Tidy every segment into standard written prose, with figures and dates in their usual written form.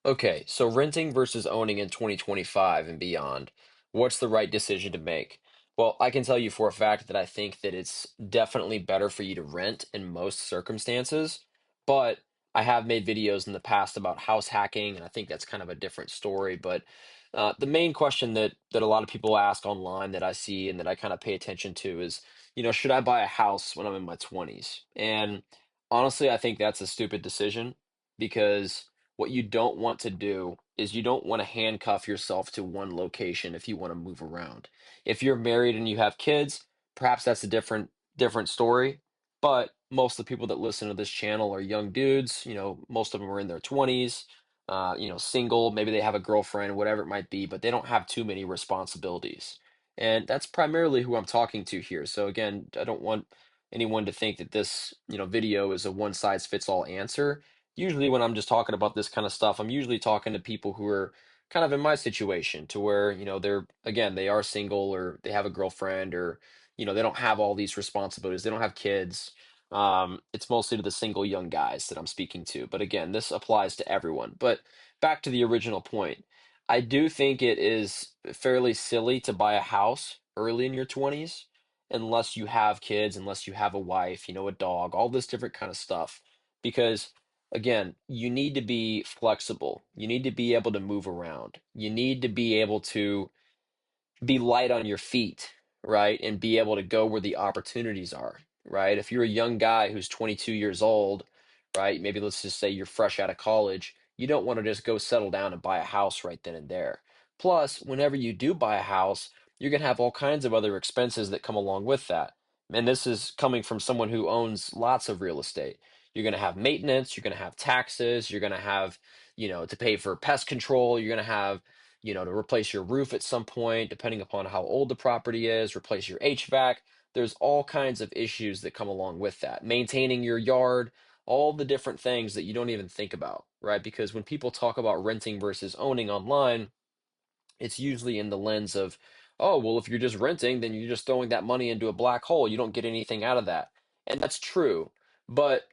Okay, so renting versus owning in 2025 and beyond, what's the right decision to make? Well, I can tell you for a fact that I think that it's definitely better for you to rent in most circumstances, but I have made videos in the past about house hacking, and I think that's kind of a different story. But the main question that a lot of people ask online that I see and that I kind of pay attention to is, should I buy a house when I'm in my 20s? And honestly, I think that's a stupid decision because what you don't want to do is you don't want to handcuff yourself to one location if you want to move around. If you're married and you have kids, perhaps that's a different story. But most of the people that listen to this channel are young dudes. Most of them are in their 20s, single, maybe they have a girlfriend, whatever it might be, but they don't have too many responsibilities. And that's primarily who I'm talking to here. So again, I don't want anyone to think that this, video is a one size fits all answer. Usually when I'm just talking about this kind of stuff, I'm usually talking to people who are kind of in my situation to where, they're again, they are single or they have a girlfriend or, they don't have all these responsibilities. They don't have kids. It's mostly to the single young guys that I'm speaking to. But again, this applies to everyone. But back to the original point, I do think it is fairly silly to buy a house early in your 20s unless you have kids, unless you have a wife, a dog, all this different kind of stuff. Because again, you need to be flexible. You need to be able to move around. You need to be able to be light on your feet, right? And be able to go where the opportunities are, right? If you're a young guy who's 22 years old, right? Maybe let's just say you're fresh out of college, you don't want to just go settle down and buy a house right then and there. Plus, whenever you do buy a house, you're going to have all kinds of other expenses that come along with that. And this is coming from someone who owns lots of real estate. You're going to have maintenance, you're going to have taxes, you're going to have, to pay for pest control, you're going to have to replace your roof at some point, depending upon how old the property is, replace your HVAC. There's all kinds of issues that come along with that. Maintaining your yard, all the different things that you don't even think about, right? Because when people talk about renting versus owning online, it's usually in the lens of, oh, well, if you're just renting, then you're just throwing that money into a black hole. You don't get anything out of that. And that's true. But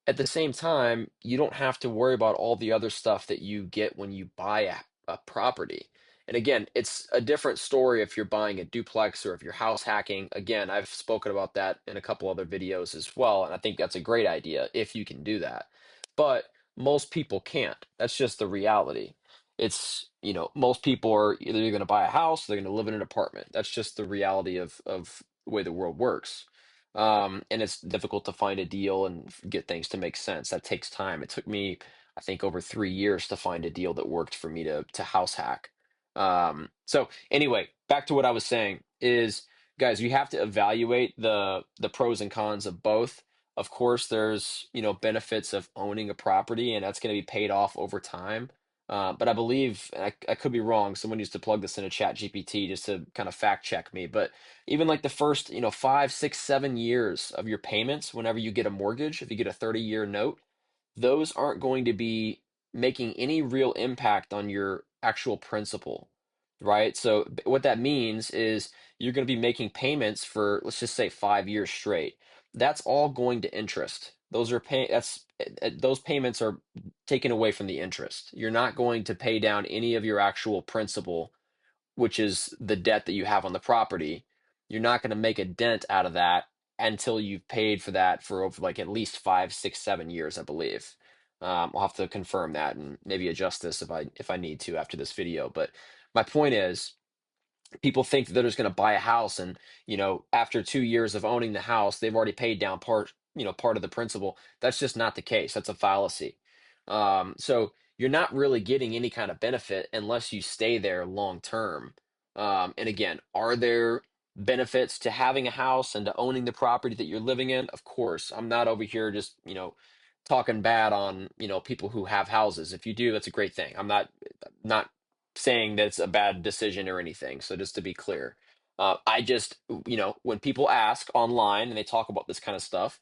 at the same time, you don't have to worry about all the other stuff that you get when you buy a property. And again, it's a different story if you're buying a duplex or if you're house hacking. Again, I've spoken about that in a couple other videos as well. And I think that's a great idea if you can do that. But most people can't. That's just the reality. It's, most people are either going to buy a house, they're going to live in an apartment. That's just the reality of the way the world works. And it's difficult to find a deal and get things to make sense. That takes time. It took me, I think, over 3 years to find a deal that worked for me to house hack. So anyway, back to what I was saying is, guys, you have to evaluate the pros and cons of both. Of course, there's, benefits of owning a property, and that's going to be paid off over time. But I believe, and I could be wrong, someone used to plug this into Chat GPT just to kind of fact check me. But even like the first, 5, 6, 7 years of your payments, whenever you get a mortgage, if you get a 30-year note, those aren't going to be making any real impact on your actual principal, right? So what that means is you're going to be making payments for, let's just say, 5 years straight. That's all going to interest. Those payments are taken away from the interest. You're not going to pay down any of your actual principal, which is the debt that you have on the property. You're not going to make a dent out of that until you've paid for that for over like at least 5, 6, 7 years, I believe. I'll have to confirm that and maybe adjust this if I need to after this video. But my point is, people think that they're just going to buy a house and after 2 years of owning the house they've already paid down part of the principal. That's just not the case. That's a fallacy. So you're not really getting any kind of benefit unless you stay there long term. And again, are there benefits to having a house and to owning the property that you're living in? Of course. I'm not over here just talking bad on people who have houses. If you do, that's a great thing. I'm not saying that it's a bad decision or anything. So just to be clear, I just, when people ask online and they talk about this kind of stuff,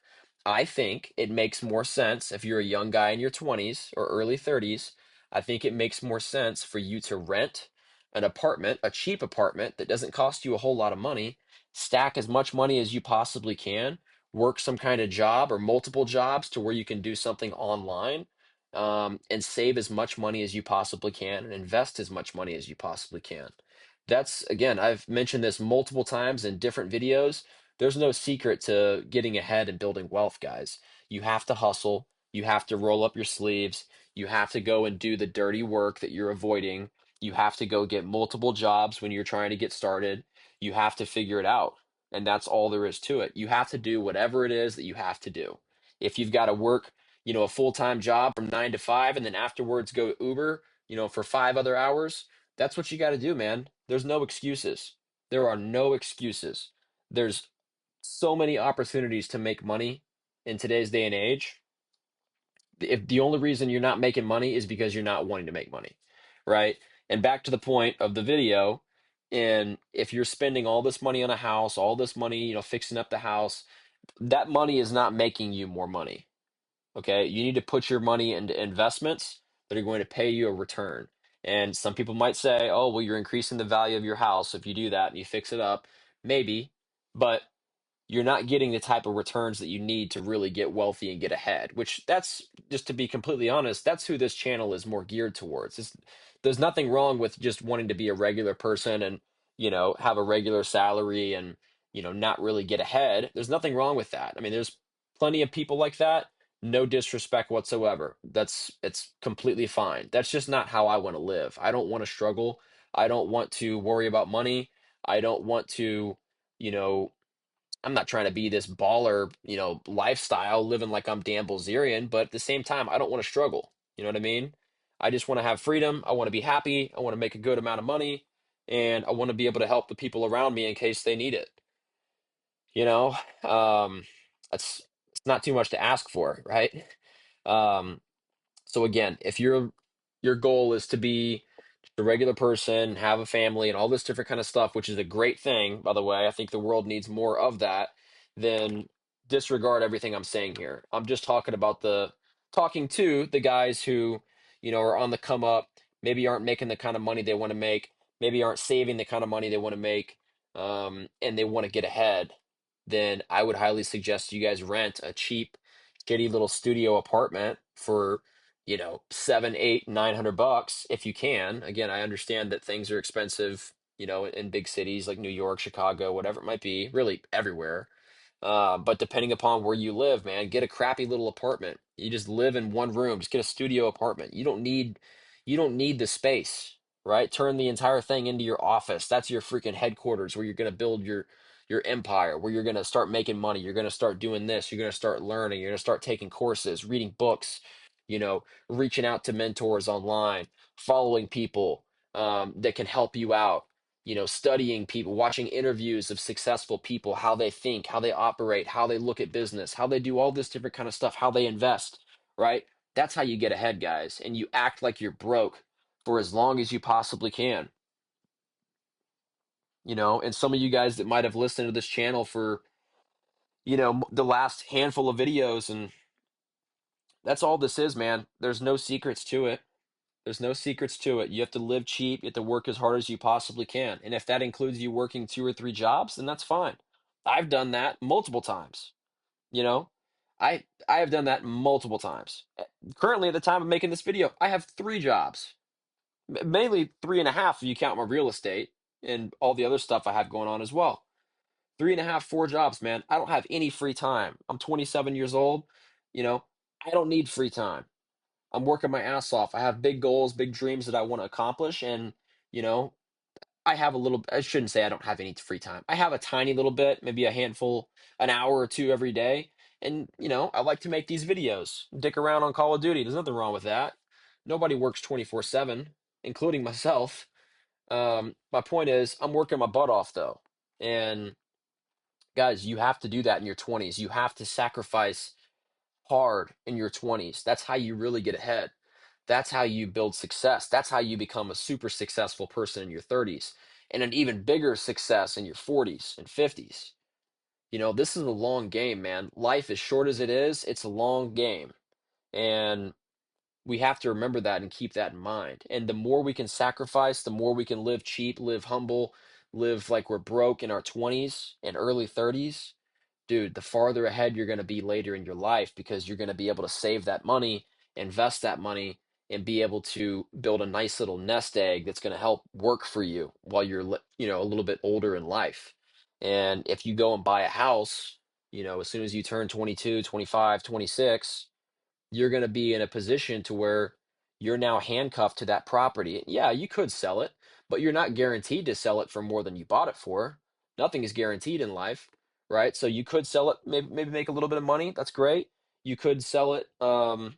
I think it makes more sense if you're a young guy in your 20s or early 30s. I think it makes more sense for you to rent an apartment, a cheap apartment that doesn't cost you a whole lot of money, stack as much money as you possibly can, work some kind of job or multiple jobs to where you can do something online, and save as much money as you possibly can and invest as much money as you possibly can. That's, again, I've mentioned this multiple times in different videos. There's no secret to getting ahead and building wealth, guys. You have to hustle. You have to roll up your sleeves. You have to go and do the dirty work that you're avoiding. You have to go get multiple jobs when you're trying to get started. You have to figure it out. And that's all there is to it. You have to do whatever it is that you have to do. If you've got to work, a full-time job from 9 to 5 and then afterwards go Uber, for 5 other hours, that's what you got to do, man. There's no excuses. There are no excuses. There's so many opportunities to make money in today's day and age. If the only reason you're not making money is because you're not wanting to make money, right? And back to the point of the video, and if you're spending all this money on a house, all this money, fixing up the house, that money is not making you more money. Okay, you need to put your money into investments that are going to pay you a return. And some people might say, oh, well, you're increasing the value of your house if you do that and you fix it up. Maybe, but you're not getting the type of returns that you need to really get wealthy and get ahead, which that's, just to be completely honest, that's who this channel is more geared towards. There's nothing wrong with just wanting to be a regular person and, have a regular salary and, not really get ahead. There's nothing wrong with that. I mean, there's plenty of people like that. No disrespect whatsoever. It's completely fine. That's just not how I want to live. I don't want to struggle. I don't want to worry about money. I don't want to, you know, I'm not trying to be this baller, lifestyle living like I'm Dan Bilzerian, but at the same time, I don't want to struggle. You know what I mean? I just want to have freedom. I want to be happy. I want to make a good amount of money, and I want to be able to help the people around me in case they need it. You know, um, it's not too much to ask for, right? Um, so again, if your goal is to be just a regular person, have a family, and all this different kind of stuff, which is a great thing, by the way, I think the world needs more of that, then disregard everything I'm saying here. I'm just talking to the guys who, are on the come up, maybe aren't making the kind of money they want to make, maybe aren't saving the kind of money they want to make, and they want to get ahead. Then I would highly suggest you guys rent a cheap, shitty little studio apartment for 7, 8, 900 bucks if you can. Again, I understand that things are expensive, in big cities like New York, Chicago, whatever it might be, really everywhere. But depending upon where you live, man, get a crappy little apartment. You just live in one room, just get a studio apartment. You don't need the space, right? Turn the entire thing into your office. That's your freaking headquarters where you're going to build your empire, where you're going to start making money. You're going to start doing this. You're going to start learning. You're going to start taking courses, reading books, reaching out to mentors online, following people that can help you out, studying people, watching interviews of successful people, how they think, how they operate, how they look at business, how they do all this different kind of stuff, how they invest, right? That's how you get ahead, guys. And you act like you're broke for as long as you possibly can. And some of you guys that might have listened to this channel for, the last handful of videos, and that's all this is, man. There's no secrets to it. There's no secrets to it. You have to live cheap. You have to work as hard as you possibly can. And if that includes you working 2 or 3 jobs, then that's fine. I've done that multiple times. You know, I have done that multiple times. Currently, at the time of making this video, I have 3 jobs, mainly 3.5 if you count my real estate and all the other stuff I have going on as well. 3.5, 4 jobs, man. I don't have any free time. I'm 27 years old. You know, I don't need free time. I'm working my ass off. I have big goals, big dreams that I want to accomplish. And, you know, I shouldn't say I don't have any free time. I have a tiny little bit, maybe a handful, an hour or two every day. And, I like to make these videos, dick around on Call of Duty. There's nothing wrong with that. Nobody works 24/7, including myself. My point is, I'm working my butt off though. And guys, you have to do that in your 20s. You have to sacrifice hard in your 20s. That's how you really get ahead. That's how you build success. That's how you become a super successful person in your 30s and an even bigger success in your 40s and 50s. This is a long game, man. Life, as short as it is, it's a long game. And we have to remember that and keep that in mind. And the more we can sacrifice, the more we can live cheap, live humble, live like we're broke in our 20s and early 30s, dude, the farther ahead you're going to be later in your life because you're going to be able to save that money invest that money, and be able to build a nice little nest egg that's going to help work for you while you're, a little bit older in life. And if you go and buy a house, as soon as you turn 22, 25, 26, you're going to be in a position to where you're now handcuffed to that property. Yeah, you could sell it, but you're not guaranteed to sell it for more than you bought it for. Nothing is guaranteed in life, right? So you could sell it, maybe make a little bit of money. That's great. You could sell it, and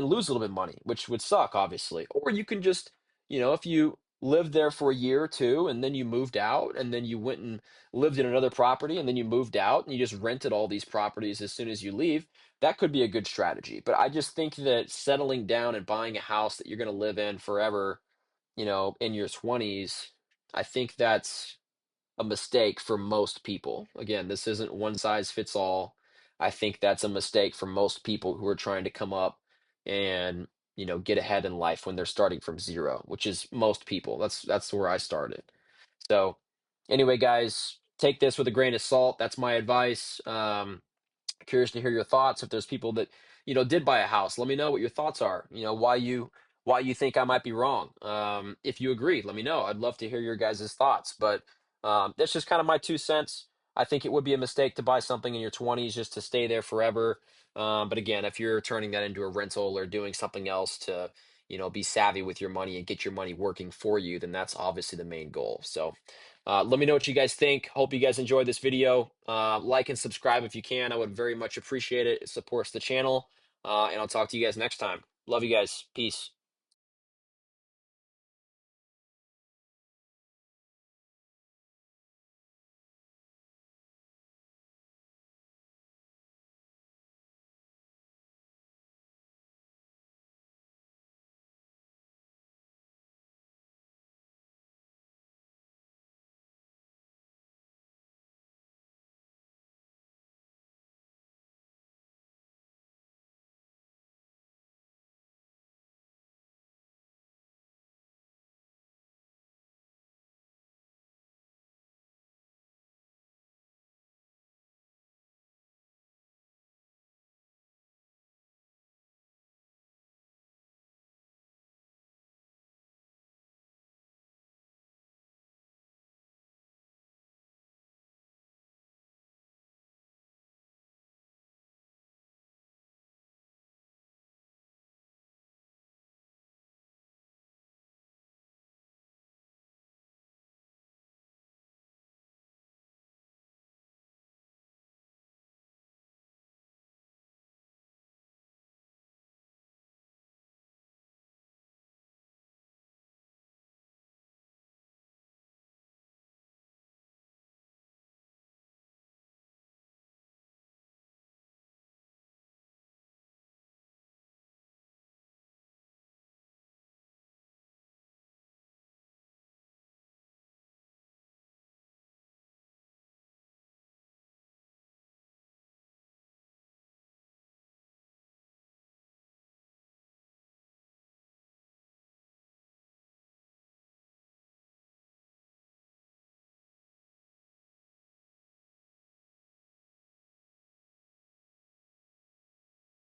lose a little bit of money, which would suck, obviously. Or you can just, if you lived there for a year or two and then you moved out and then you went and lived in another property and then you moved out and you just rented all these properties as soon as you leave, that could be a good strategy. But I just think that settling down and buying a house that you're going to live in forever, in your 20s, I think that's a mistake for most people. Again, this isn't one size fits all. I think that's a mistake for most people who are trying to come up and, get ahead in life when they're starting from zero, which is most people. That's where I started. So, anyway, guys, take this with a grain of salt. That's my advice. Curious to hear your thoughts. If there's people that did buy a house, let me know what your thoughts are. Why you think I might be wrong. If you agree, let me know. I'd love to hear your guys' thoughts. But that's just kind of my 2 cents. I think it would be a mistake to buy something in your 20s just to stay there forever. But again, if you're turning that into a rental or doing something else to be savvy with your money and get your money working for you, then that's obviously the main goal. So let me know what you guys think. Hope you guys enjoyed this video. Like and subscribe if you can. I would very much appreciate it. It supports the channel. And I'll talk to you guys next time. Love you guys. Peace.